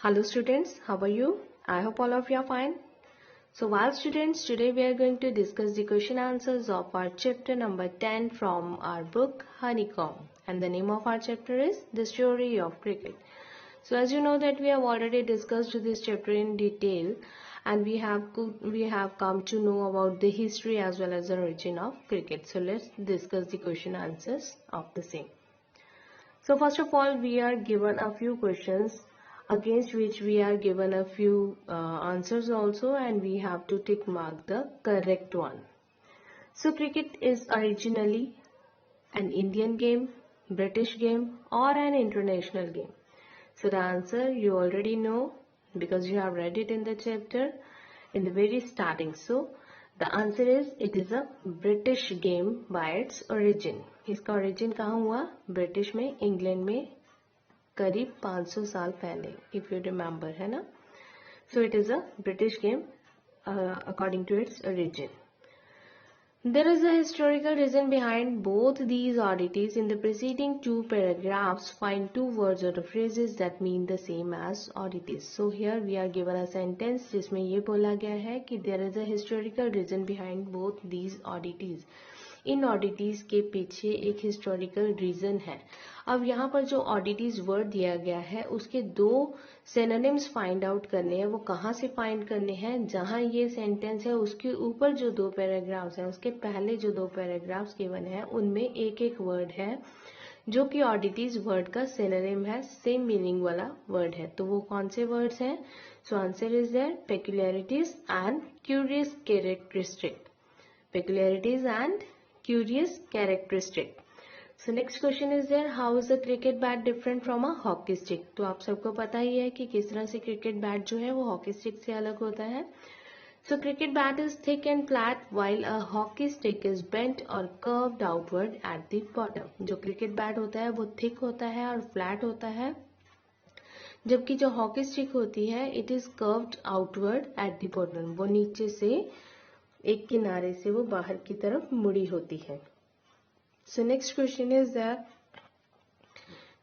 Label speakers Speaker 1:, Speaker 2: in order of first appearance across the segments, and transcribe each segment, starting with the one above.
Speaker 1: Hello students, how are you? I hope all of you are fine. So while students, today we are going to discuss the question answers of our chapter number 10 from our book Honeycomb, and the name of our chapter is The Story of Cricket. So as you know that we have already discussed this chapter in detail, and we have come to know about the history as well as the origin of cricket. So let's discuss the question answers of the same. So first of all, we are given a few questions against which we are given a few answers also, and we have to tick mark the correct one. So cricket is originally an Indian game, British game, or an international game. So the answer you already know because you have read it in the chapter in the very starting. So the answer is it is a British game by its origin. इसका origin कहाँ हुआ? British में, England में करीब 500 साल पहले, if you remember, है ना? So it is a British game according to its origin. There is a historical reason behind both these oddities. In the preceding two paragraphs, find two words or phrases that mean the same as oddities. So here we are given a sentence जिसमें ये बोला गया है कि there is a historical reason behind both these oddities. इन ऑडिटीज के पीछे एक historical reason है. अब यहाँ पर जो ऑडिटीज वर्ड दिया गया है उसके दो सिनोनिम्स फाइंड आउट करने हैं. वो कहाँ से फाइंड करने हैं? जहाँ ये सेंटेंस है उसके ऊपर जो दो पैराग्राफ्स हैं उसके पहले जो दो पैराग्राफ्स गिवन है उनमें एक एक वर्ड है जो कि ऑडिटीज वर्ड का सिनोनिम है, सेम मीनिंग वाला वर्ड है. तो वो कौन से वर्ड्स हैं? So answer is there peculiarities and curious characteristic. Peculiarities and curious characteristic. So next question is there, how is a cricket bat different from a hockey stick? तो आप सबको पता ही है कि किस तरह से क्रिकेट बैट जो है वो हॉकी स्टिक से अलग होता है. So cricket bat is thick and flat while a hockey stick is bent or curved outward at the bottom. जो क्रिकेट बैट होता है वो थिक होता है और फ्लैट होता है, जबकि जो हॉकी स्टिक होती है it is curved outward at the bottom. वो नीचे से एक किनारे से वो बाहर की तरफ मुड़ी होती है. So next question is that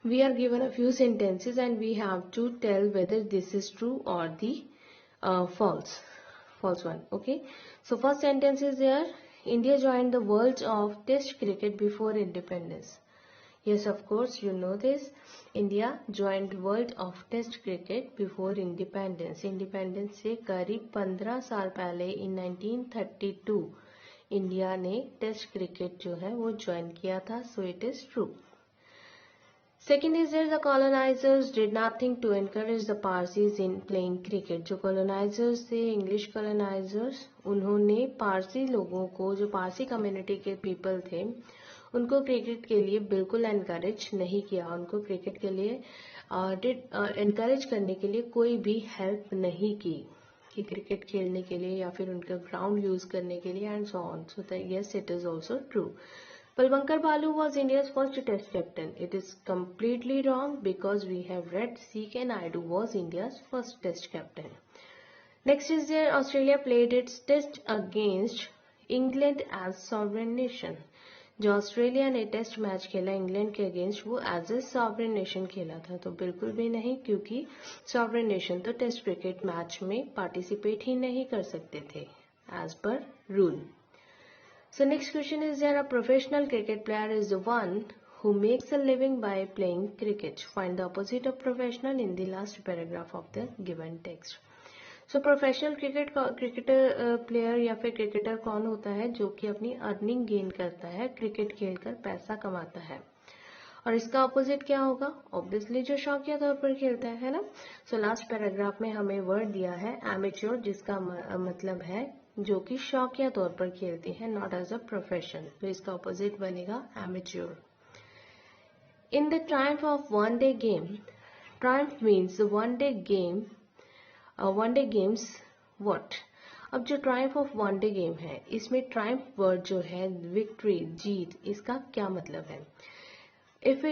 Speaker 1: we are given a few sentences and we have to tell whether this is true और the false one. Okay, so first sentence is there, India joined the world of test cricket before independence. Yes, of course, you know this. India joined world of test cricket before independence. Independence से करीब 15 साल पहले in 1932 India ने test cricket जो है वो join किया था. So it is true. Second is there, the colonizers did nothing to encourage the Parsis in playing cricket. जो colonizers थे, English colonizers, उन्होंने पारसी लोगों को, जो पारसी कम्युनिटी के पीपल थे, उनको क्रिकेट के लिए बिल्कुल एनकरेज नहीं किया. उनको क्रिकेट के लिए एनकरेज करने के लिए कोई भी हेल्प नहीं की कि क्रिकेट खेलने के लिए या फिर उनका ग्राउंड यूज करने के लिए and so on. So yes, it is also true. Palvankar Balu was India's first test captain. It is completely wrong because we have read C.K. Naidu was India's first test captain. Next is there, Australia played its test against England as sovereign nation. जो Australia ने test match खेला England के against वो as a sovereign nation खेला था. तो बिल्कुल भी नहीं, क्योंकि सॉवरेन नेशन तो टेस्ट क्रिकेट मैच में पार्टिसिपेट ही नहीं कर सकते थे as per rule. So next question is there, a professional cricket player is the one who makes a living by playing cricket. Find the opposite of professional in the last paragraph of the given text. So professional cricketer player या फिर cricketer कौन होता है? जो कि अपनी earning gain करता है, क्रिकेट खेलकर पैसा कमाता है. और इसका अपोजिट क्या होगा? ऑब्वियसली जो शौकिया तौर पर खेलता है ना. सो लास्ट पैराग्राफ में हमें वर्ड दिया है एमेच्योर, जिसका मतलब है जो कि शौकिया तौर पर खेलते हैं, नॉट एज अ प्रोफेशन. तो इसका ऑपोजिट बनेगा amateur. In the Triumph of one day game, Triumph means one day game, one day games what? अब जो Triumph of one day game है इसमें ट्रायम्फ वर्ड जो है विक्ट्री, जीत, इसका क्या मतलब है? if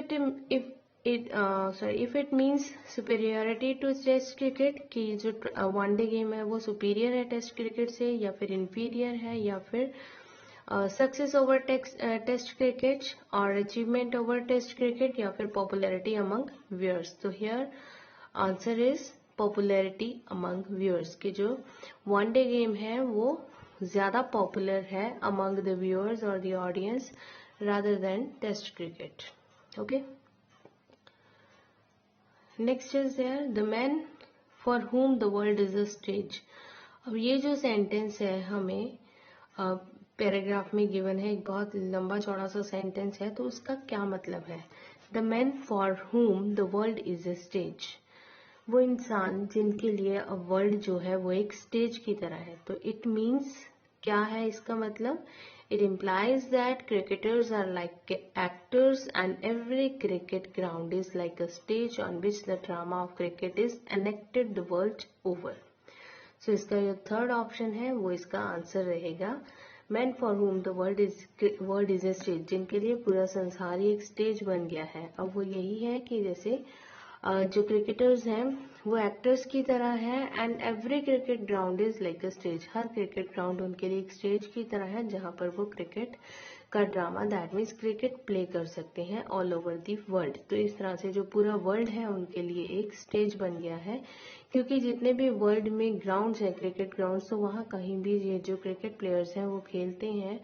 Speaker 1: it means superiority to test cricket, कि जो वन डे गेम है वो सुपीरियर है टेस्ट क्रिकेट से, या फिर इंफीरियर है, या फिर सक्सेस ओवर टेस्ट क्रिकेट और अचीवमेंट ओवर टेस्ट क्रिकेट, या फिर पॉपुलैरिटी अमंग व्यूअर्स. तो here answer is popularity among viewers, कि जो वनडे गेम है वो ज़्यादा पॉपुलर है अमंग द व्यूअर्स और the audience rather than test cricket. Okay, next is there the man for whom the world is a stage. अब ये जो सेंटेंस है हमें पैराग्राफ में गिवन है, एक बहुत लंबा चौड़ा सा सेंटेंस है, तो उसका क्या मतलब है. The man for whom the world is a stage, वो इंसान जिनके लिए अब वर्ल्ड जो है वो एक स्टेज की तरह है. तो इट मीन्स क्या है इसका मतलब, it implies that cricketers are like actors and every cricket ground is like a stage on which the drama of cricket is enacted the world over. So इसका जो थर्ड ऑप्शन है वो इसका answer रहेगा. Man for whom the world is a stage, जिनके लिए पूरा संसार ही एक स्टेज बन गया है. अब वो यही है कि जैसे जो क्रिकेटर्स हैं वो एक्टर्स की तरह है and every cricket ground is like a stage, her cricket ground उनके लिए एक स्टेज की तरह है जहां पर वो क्रिकेट का drama, that means cricket play कर सकते हैं ऑल ओवर दी वर्ल्ड. तो इस तरह से जो पूरा वर्ल्ड है उनके लिए एक स्टेज बन गया है, क्योंकि जितने भी वर्ल्ड में ग्राउंड्स हैं क्रिकेट ग्राउंड्स, तो वहाँ कहीं भी ये जो क्रिकेट प्लेयर्स हैं वो खेलते हैं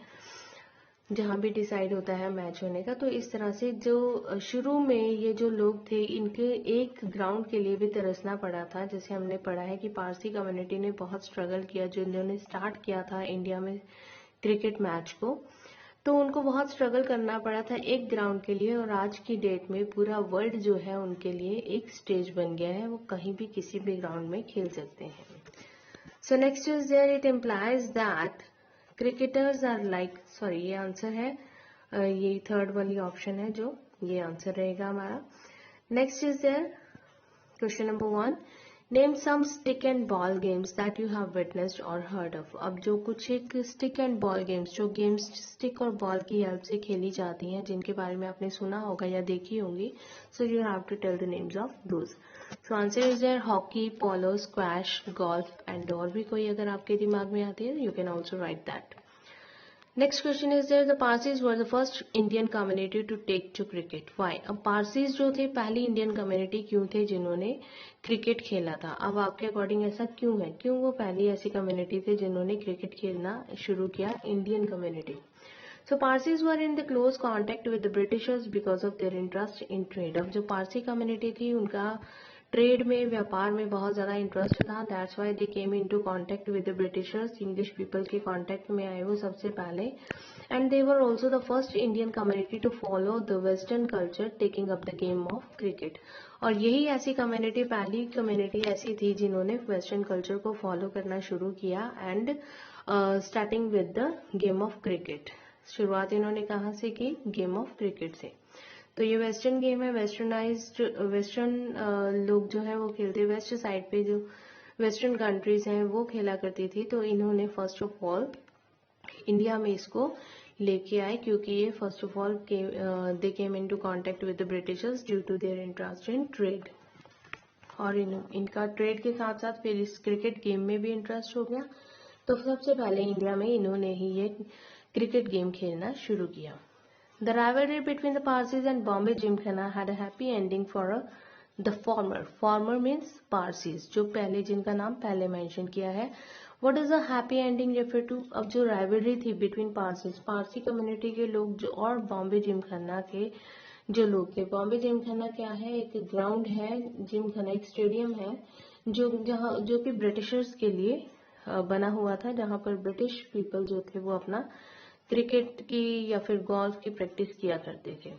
Speaker 1: जहाँ भी डिसाइड होता है मैच होने का. तो इस तरह से जो शुरू में ये जो लोग थे इनके एक ग्राउंड के लिए भी तरसना पड़ा था. जैसे हमने पढ़ा है कि पारसी कम्युनिटी ने बहुत स्ट्रगल किया, जो इन्होंने स्टार्ट किया था इंडिया में क्रिकेट मैच को, तो उनको बहुत स्ट्रगल करना पड़ा था एक ग्राउंड के लिए, और आज की डेट में पूरा वर्ल्ड जो है उनके लिए एक स्टेज बन गया है, वो कहीं भी किसी भी ग्राउंड में खेल सकते हैं. So next is there it implies that cricketers are like, sorry ये आंसर है, ये थर्ड वाली ऑप्शन है जो ये आंसर रहेगा हमारा. Next is there question number 1, name some stick and ball games that you have witnessed और हर्ड ऑफ. अब जो कुछ एक स्टिक एंड बॉल गेम्स, जो गेम्स स्टिक और बॉल की हेल्प से खेली जाती हैं, जिनके बारे में आपने सुना होगा या देखी होंगी, so you have to tell the names of those. So answer is there hockey, polo, squash, golf and और भी कोई अगर आपके दिमाग में आती है you can also write that. Next question is there the Parsis were the first Indian community to take to cricket. Why. अब पारसीज जो थे पहली इंडियन कम्युनिटी क्यों थे जिन्होंने क्रिकेट खेला था. अब आपके अकॉर्डिंग ऐसा क्यों है, क्यों वो पहली ऐसी कम्युनिटी थे जिन्होंने क्रिकेट खेलना शुरू किया, Indian community. So Parsis were in the close contact with the Britishers because of their interest in trade. अब जो पारसी कम्युनिटी थी उनका ट्रेड में, व्यापार में बहुत ज़्यादा इंटरेस्ट था. That's why they came into contact with the Britishers, English people के कांटेक्ट में आए वो सबसे पहले. And they were also the first Indian community to follow the western culture taking up the game of cricket. और यही ऐसी community, पहली कम्युनिटी ऐसी थी जिन्होंने वेस्टर्न कल्चर को फॉलो करना शुरू किया and starting with the game of cricket. शुरुआत इन्होंने कहाँ से की, गेम ऑफ क्रिकेट से. तो ये वेस्टर्न गेम है, वेस्टर्न लोग जो है वो खेलते, वेस्ट साइड पे जो वेस्टर्न कंट्रीज हैं वो खेला करती थी. तो इन्होंने फर्स्ट ऑफ ऑल इंडिया में इसको लेके आए, क्योंकि ये first of all they came into contact with the Britishers due to their interest in trade. और इनका ट्रेड के साथ साथ फिर इस क्रिकेट गेम में भी इंटरेस्ट हो गया. तो सबसे पहले इंडिया में इन्होंने ही ये क्रिकेट गेम खेलना शुरू किया. The rivalry between the Parsis and Bombay Gymkhana had a happy ending for the former. Former means Parsis, जो पहले, जिनका नाम पहले मेंशन किया है. What does a happy ending refer to? अब जो rivalry थी between Parsis, पारसी कम्युनिटी के लोग जो और बॉम्बे जिमखाना के जो लोग थे. बॉम्बे जिमखाना क्या है, एक ग्राउंड है, जिमखाना एक स्टेडियम है जो कि ब्रिटिशर्स के लिए बना हुआ था, जहाँ पर ब्रिटिश पीपल जो थे वो अपना क्रिकेट की या फिर गोल्फ की प्रैक्टिस किया करते थे.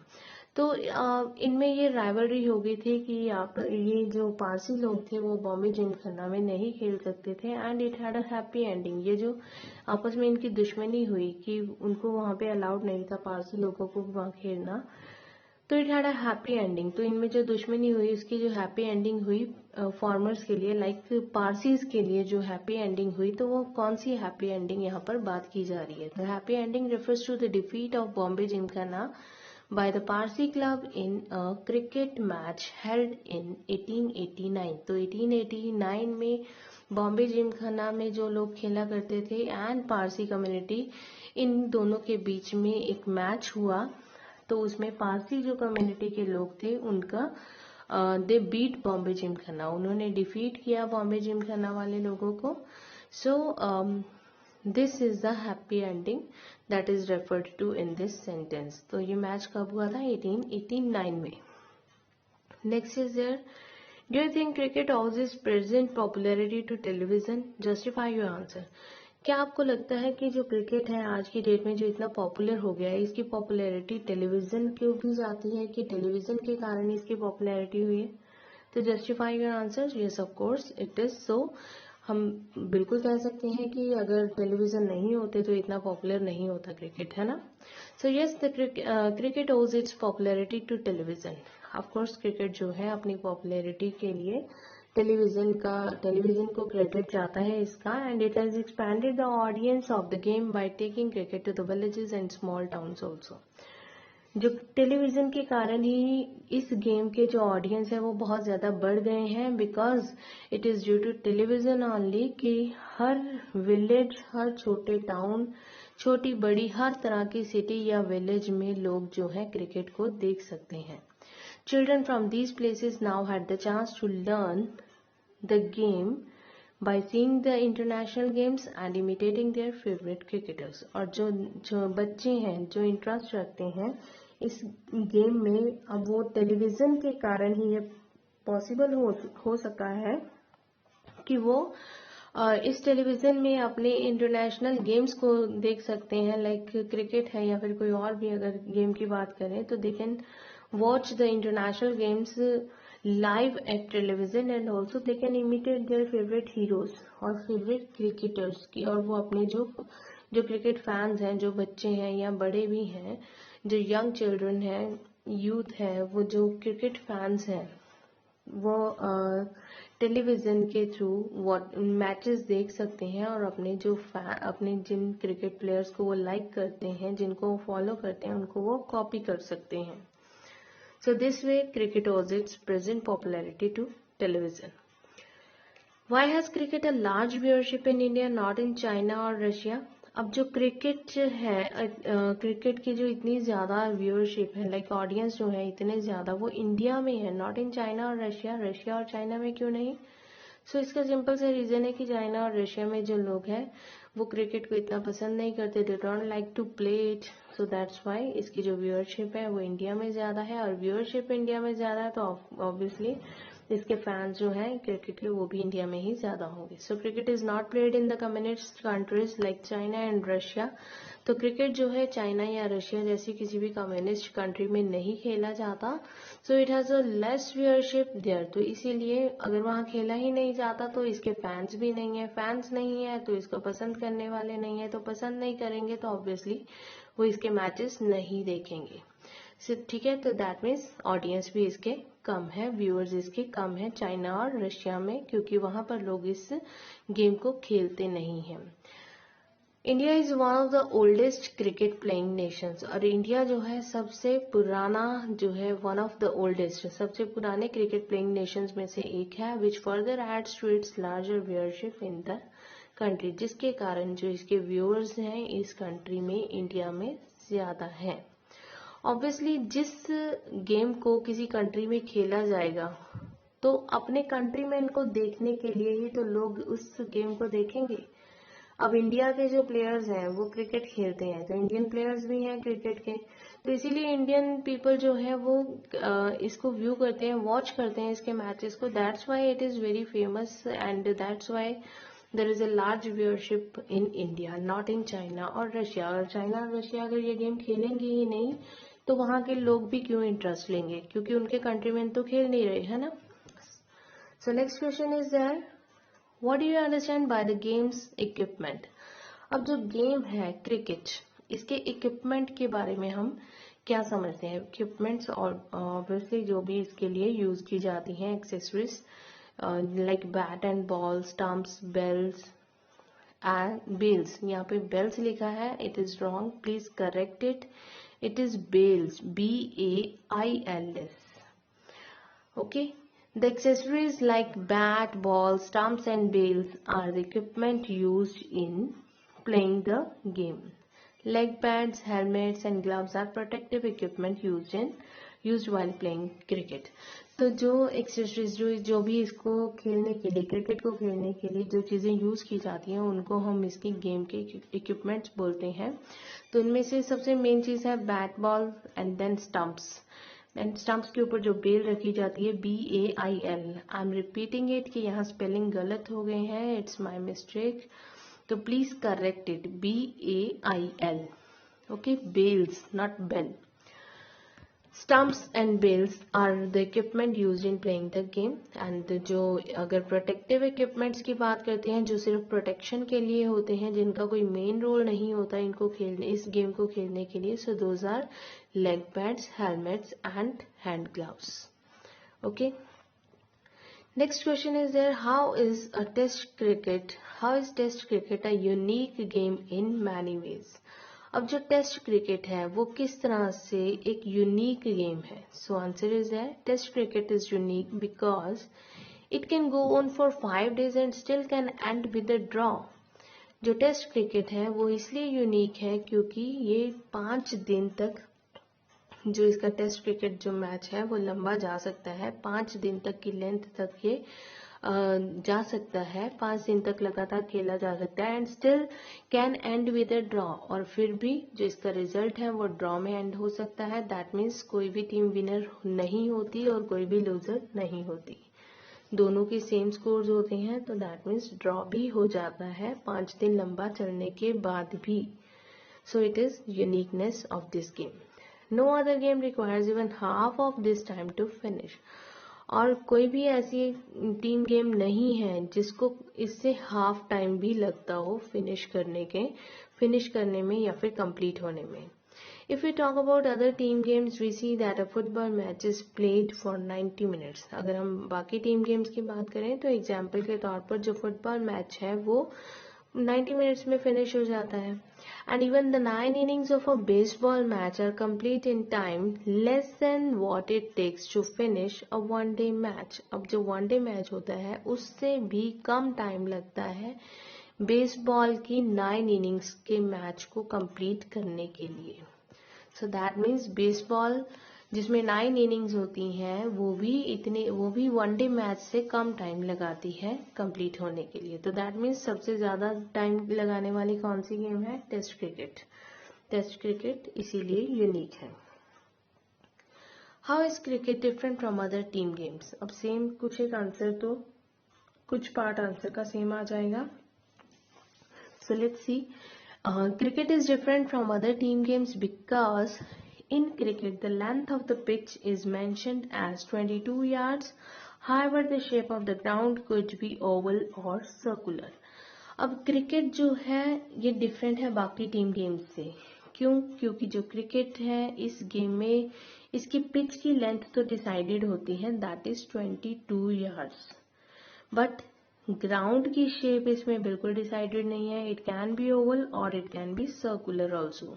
Speaker 1: तो इनमें ये राइवलरी हो गई थी कि ये जो पारसी लोग थे वो बॉम्बे जिमखाना में नहीं खेल सकते थे and it had a happy ending. ये जो आपस में इनकी दुश्मनी हुई कि उनको वहाँ पे अलाउड नहीं था पारसी लोगों को वहाँ खेलना, तो it had a happy ending. तो इनमें जो दुश्मनी हुई उसकी जो हैप्पी एंडिंग हुई फॉर्मर्स के लिए, लाइक पारसीज के लिए जो हैप्पी एंडिंग हुई, तो वो कौन सी हैप्पी एंडिंग यहाँ पर बात की जा रही है. The happy ending refers to the defeat of Bombay Gymkhana by the Parsi club in a cricket match held in 1889. तो 1889 में बॉम्बे जिमखाना में जो लोग खेला करते थे एंड पारसी कम्युनिटी, इन दोनों के बीच में एक मैच हुआ. तो उसमें पारसी जो कम्युनिटी के लोग थे उनका दे बीट बॉम्बे जिमखाना, उन्होंने डिफीट किया बॉम्बे जिमखाना वाले लोगों को. So this is the happy ending that is referred to in this sentence. तो ये मैच कब हुआ था? 1889 में. Next is there, do you think cricket owes its present popularity to television? Justify your answer. क्या आपको लगता है कि जो क्रिकेट है आज की डेट में जो इतना पॉपुलर हो गया है, इसकी पॉपुलैरिटी टेलीविजन क्यों भी जाती है, कि टेलीविजन के कारण इसकी पॉपुलैरिटी हुई है? तो justify your answer. Yes of course it is so. हम बिल्कुल कह सकते हैं कि अगर टेलीविजन नहीं होते तो इतना पॉपुलर नहीं होता क्रिकेट, है ना. So yes, the cricket owes its popularity to television. Of course cricket जो है अपनी पॉपुलैरिटी के लिए टेलीविजन को क्रेडिट जाता है इसका. And it has expanded the audience of the game by taking cricket to the villages and small towns also. जो टेलीविजन के कारण ही इस गेम के जो ऑडियंस है वो बहुत ज्यादा बढ़ गए हैं, because it is due to television only कि हर विलेज, हर छोटे टाउन, छोटी बड़ी हर तरह की सिटी या विलेज में लोग जो है क्रिकेट को देख सकते हैं. Children from these places now had the chance to learn the game by seeing the international games and imitating their favorite cricketers. और जो बच्चे हैं जो इंटरेस्ट रखते हैं इस गेम में, अब वो टेलीविजन के कारण ही ये पॉसिबल हो सका है कि वो इस टेलीविजन में अपने इंटरनेशनल गेम्स को देख सकते हैं. लाइक क्रिकेट है या फिर कोई और भी अगर गेम की बात करें तो they can watch the international games live at television and also they can imitate their favorite heroes और favorite cricketers की. और वो अपने जो क्रिकेट फैंस हैं, जो बच्चे हैं या बड़े भी हैं, जो यंग चिल्ड्रन हैं, यूथ है, वो जो क्रिकेट फैंस हैं वो टेलीविजन के थ्रू मैचेस देख सकते हैं और अपने जिन क्रिकेट प्लेयर्स को वो लाइक करते हैं, जिनको वो फॉलो करते हैं, उनको वो कॉपी कर सकते हैं. So this way cricket owes its present popularity to television. Why has cricket a large viewership in India, not in China or Russia? अब जो क्रिकेट है, क्रिकेट की जो इतनी ज्यादा व्यूअरशिप है, लाइक ऑडियंस जो है इतने ज्यादा, वो इंडिया में है, नॉट इन चाइना और रशिया और चाइना में क्यों नहीं? सो इसका सिंपल सा रीजन है कि चाइना और रशिया में जो लोग हैं वो क्रिकेट को इतना पसंद नहीं करते, they don't like to play it. So that's why इसकी जो व्यूअरशिप है वो इंडिया में ज्यादा है. और व्यूअरशिप इंडिया में ज्यादा है तो ऑब्वियसली इसके फैंस जो हैं क्रिकेट के वो भी इंडिया में ही ज्यादा होंगे. So cricket is not played in the communist countries like China and Russia. तो क्रिकेट जो है चाइना या रशिया जैसी किसी भी कम्युनिस्ट कंट्री में नहीं खेला जाता. So it has a less viewership there. तो इसीलिए अगर वहाँ खेला ही नहीं जाता तो इसके फैंस भी नहीं है, फैंस नहीं है तो इसको पसंद करने वाले नहीं है, तो पसंद नहीं करेंगे तो ऑब्वियसली वो इसके मैचेस नहीं देखेंगे. ठीक है, तो दैट मीन्स ऑडियंस भी इसके कम है, व्यूअर्स इसके कम है चाइना और रशिया में, क्योंकि वहां पर लोग इस गेम को खेलते नहीं हैं. India is one of the oldest cricket playing Nations. और इंडिया जो है सबसे पुराना जो है, वन ऑफ द ओल्डेस्ट, सबसे पुराने क्रिकेट प्लेइंग नेशंस में से एक है, which further adds to its larger viewership in the country. जिसके कारण जो इसके व्यूअर्स हैं इस कंट्री में, इंडिया में ज्यादा है. ऑब्वियसली जिस गेम को किसी कंट्री में खेला जाएगा तो अपने कंट्री में इनको देखने के लिए ही तो लोग उस गेम को देखेंगे. अब इंडिया के जो प्लेयर्स हैं वो क्रिकेट खेलते हैं, तो इंडियन प्लेयर्स भी हैं क्रिकेट के, तो इसीलिए इंडियन पीपल जो है वो इसको व्यू करते हैं, वॉच करते हैं इसके मैचेस को. That's why it is very famous and that's why there is a large viewership in India, not in China और रशिया. और चाइना और रशिया अगर ये गेम खेलेंगे ही नहीं तो वहां के लोग भी क्यों इंटरेस्ट लेंगे, क्योंकि उनके कंट्री में तो खेल नहीं रहे, है ना. So next question is there, what do you understand by the games equipment? अब जो गेम है क्रिकेट, इसके इक्विपमेंट के बारे में हम क्या समझते हैं? इक्विपमेंट्स और ऑब्वियसली जो भी इसके लिए यूज की जाती हैं accessories, like bat and ball, stumps, bells and bells. यहाँ पे बेल्स लिखा है, it is wrong, please correct it. It is bails, BAILS. Okay. The accessories like bat, ball, stumps and bails are the equipment used in playing the game. Leg pads, helmets and gloves are protective equipment used while playing cricket. तो जो accessories जो भी इसको खेलने के लिए, cricket को खेलने के लिए जो चीज़ें यूज़ की जाती हैं उनको हम इसकी गेम के इक्विपमेंट्स बोलते हैं। तो इनमें से सबसे मेन चीज़ है bat ball and then stumps. And stumps के ऊपर जो बेल रखी जाती है, BAIL। I am repeating it कि यहाँ स्पेलिंग गलत हो गए हैं, इट्स माई मिस्टेक, तो please correct it, BAIL। Okay, bails not bell. Stumps and bells are the equipment used in playing the game। and जो अगर प्रोटेक्टिव इक्विपमेंट्स की बात करते हैं जो सिर्फ प्रोटेक्शन के लिए होते हैं, जिनका कोई मेन रोल नहीं होता इनको खेलने, इस गेम को खेलने के लिए, so those are leg pads, helmets and hand gloves. Okay, next question is there, how is test cricket a unique game in many ways. अब जो टेस्ट क्रिकेट है वो किस तरह से एक यूनिक गेम है। So answer is that test cricket is unique because it can go on for 5 days and still can end with a draw. जो टेस्ट क्रिकेट है वो इसलिए यूनिक है क्योंकि ये 5 दिन तक, जो इसका टेस्ट क्रिकेट जो मैच है वो लंबा जा सकता है, 5 दिन तक की लेंथ तक ये जा सकता है, 5 दिन तक लगातार खेला जा सकता है, and still can end with a draw. और फिर भी जो इसका रिजल्ट है वो ड्रॉ में एंड हो सकता है। दैट मीन्स कोई भी टीम विनर नहीं होती और कोई भी लूजर नहीं होती, दोनों की सेम स्कोर्स होते हैं, तो दैट मीन्स ड्रॉ भी हो जाता है 5 दिन लंबा चलने के बाद भी। So it is uniqueness of this game. No other game requires even half of this time to finish. और कोई भी ऐसी टीम गेम नहीं है जिसको इससे हाफ टाइम भी लगता हो फिनिश करने में या फिर कंप्लीट होने में। If you talk about other team games we see that a football match is played for 90 minutes. अगर हम बाकी टीम गेम्स की बात करें तो एग्जाम्पल के तौर पर जो फुटबॉल मैच है वो 90 मिनट्स में फिनिश हो जाता है। And even the 9 innings of a baseball match are complete in time less than what it takes to finish a one day match. अब जो वन डे मैच होता है उससे भी कम टाइम लगता है बेसबॉल की 9 innings के मैच को कंप्लीट करने के लिए। सो दैट मीन्स बेसबॉल जिसमें 9 innings होती हैं वो भी वन डे मैच से कम टाइम लगाती है कंप्लीट होने के लिए। तो दैट मीन्स सबसे ज्यादा टाइम लगाने वाली कौन सी गेम है, टेस्ट क्रिकेट। टेस्ट क्रिकेट इसीलिए यूनिक है। How is cricket different from other team games. अब सेम कुछ एक आंसर, तो कुछ पार्ट आंसर का सेम आ जाएगा। So let's see, cricket is different from other team games because in cricket the length of the pitch is mentioned as 22 yards. However, the shape of the ground could be oval or circular. अब cricket जो है ये different है बाकी team games से। क्यों? क्योंकि जो क्रिकेट है इस गेम में इसकी पिच की लेंथ तो डिसाइडेड होती है, that is 22 yards, but ground की शेप इसमें बिल्कुल डिसाइडेड नहीं है। इट कैन बी ओवल और it can be circular also.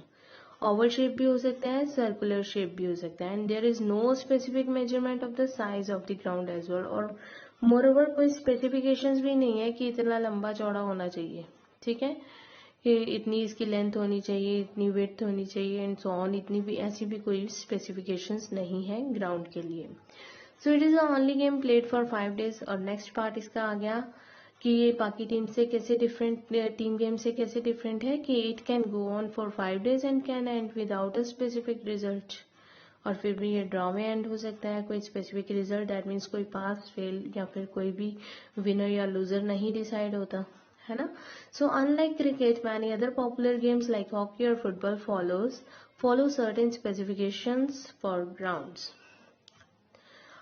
Speaker 1: Oval shape भी हो सकता है, सर्कुलर शेप भी हो सकता है, and there is no specific measurement of the size of the ground as well. और मोरओवर कोई स्पेसिफिकेशंस भी नहीं है कि इतना लंबा चौड़ा होना चाहिए, ठीक है, कि इतनी इसकी लेंथ होनी चाहिए, इतनी विड्थ होनी चाहिए एंड सो ऑन, इतनी भी ऐसी भी कोई स्पेसिफिकेशंस नहीं है ग्राउंड के लिए। सो it is the only game played for 5 days। और नेक्स्ट पार्ट इसका आ गया कि ये बाकी टीम से कैसे डिफरेंट, टीम गेम से कैसे डिफरेंट है कि it can go on for 5 days and can and without a specific result. और फिर भी ये ड्रॉ में एंड हो सकता है, कोई स्पेसिफिक रिजल्ट, दैट मीन्स कोई पास फेल या फिर कोई भी विनर या लूजर नहीं डिसाइड होता है ना। So unlike cricket many other popular games like hockey और football follow certain specifications for grounds.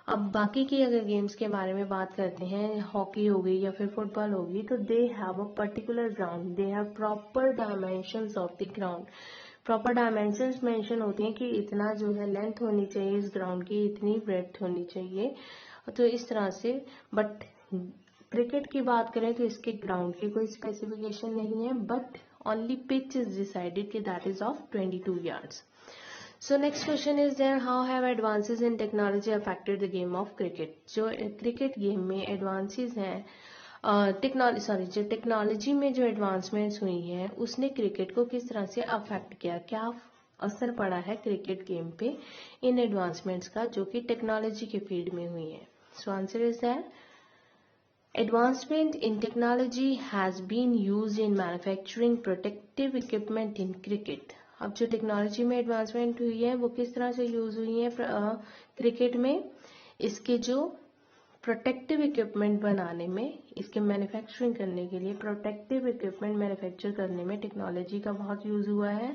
Speaker 1: अब बाकी की अगर गेम्स के बारे में बात करते हैं, हॉकी हो गई या फिर फुटबॉल होगी, तो they have a particular ground, they have proper dimensions of the ground. Proper dimensions mention होती हैं कि इतना जो है लेंथ होनी चाहिए इस ग्राउंड की, इतनी ब्रेड्थ होनी चाहिए, तो इस तरह से। बट क्रिकेट की बात करें तो इसके ग्राउंड की कोई स्पेसिफिकेशन नहीं है, but only pitch is decided कि that is of 22 yards। So next question is there, how have advances in technology affected the game of cricket। जो क्रिकेट गेम में एडवांसेस हैं जो टेक्नोलॉजी में जो एडवांसमेंट्स हुई हैं उसने क्रिकेट को किस तरह से अफेक्ट किया, क्या असर पड़ा है क्रिकेट गेम पे इन एडवांसमेंट्स का जो कि टेक्नोलॉजी के फील्ड में हुई है. So answer is that advancement in technology has been used in manufacturing protective equipment in cricket. अब जो टेक्नोलॉजी में एडवांसमेंट हुई है वो किस तरह से यूज हुई है क्रिकेट में, इसके जो प्रोटेक्टिव इक्विपमेंट बनाने में, इसके मैन्युफैक्चरिंग करने के लिए प्रोटेक्टिव इक्विपमेंट मैन्युफैक्चर करने में टेक्नोलॉजी का बहुत यूज हुआ है.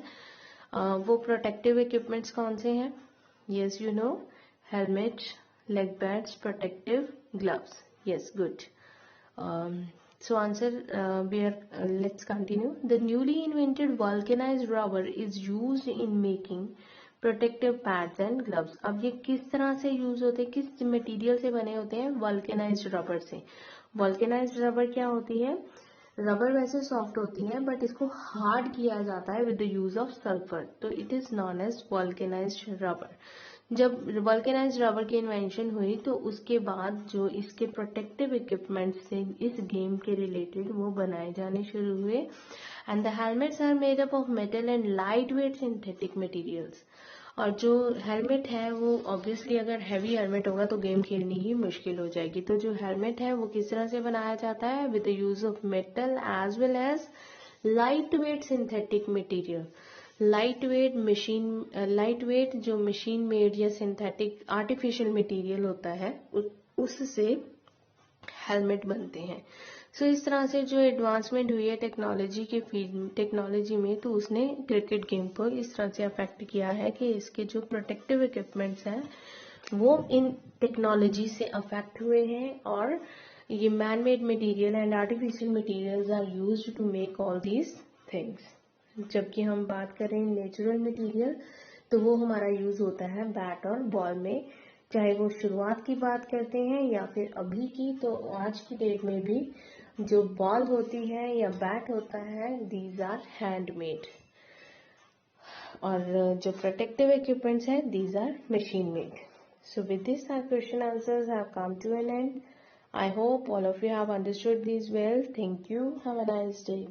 Speaker 1: वो प्रोटेक्टिव इक्विपमेंट्स कौन से हैं? Yes you know, helmet, leg pads, protective gloves. Yes, good. So answer, let's continue. The newly invented vulcanized rubber is used in making protective pads and gloves. अब ये किस तरह से यूज होते हैं, किस मटेरियल से बने होते हैं? वल्केनाइज्ड रबर से. वल्केनाइज्ड रबर क्या होती है? रबर वैसे सॉफ्ट होती है बट इसको हार्ड किया जाता है with the use of sulphur, तो it is known as vulcanised rubber. जब वल्केनाइज्ड रबर की इन्वेंशन हुई तो उसके बाद जो इसके प्रोटेक्टिव इक्विपमेंट्स थे इस गेम के रिलेटेड वो बनाए जाने शुरू हुए. And the helmets are made up of metal and light weight synthetic materials. और जो हेलमेट है वो ऑब्वियसली अगर हैवी हेलमेट होगा तो गेम खेलनी ही मुश्किल हो जाएगी. तो जो हेलमेट है वो किस तरह से बनाया जाता है? With the use of metal as well as light weight synthetic material. Light weight जो मशीन मेड या सिंथेटिक आर्टिफिशियल मटेरियल होता है उससे हेलमेट बनते हैं. सो इस तरह से जो एडवांसमेंट हुई है टेक्नोलॉजी के फील्ड टेक्नोलॉजी में, तो उसने क्रिकेट गेम को इस तरह से अफेक्ट किया है कि इसके जो प्रोटेक्टिव इक्विपमेंट्स हैं वो इन टेक्नोलॉजी से अफेक्ट हुए हैं. और ये man made material and artificial materials are used to make all these things. जबकि हम बात करें नेचुरल मटेरियल तो वो हमारा यूज होता है बैट और बॉल में, चाहे वो शुरुआत की बात करते हैं या फिर अभी की. तो आज की डेट में भी जो बॉल होती है या बैट होता है, दीज आर हैंडमेड. और जो प्रोटेक्टिव इक्विपमेंट्स है, these are machine made. So with this, our question answers have come to an end. I hope all of you have understood these well. Thank you. Have a nice day.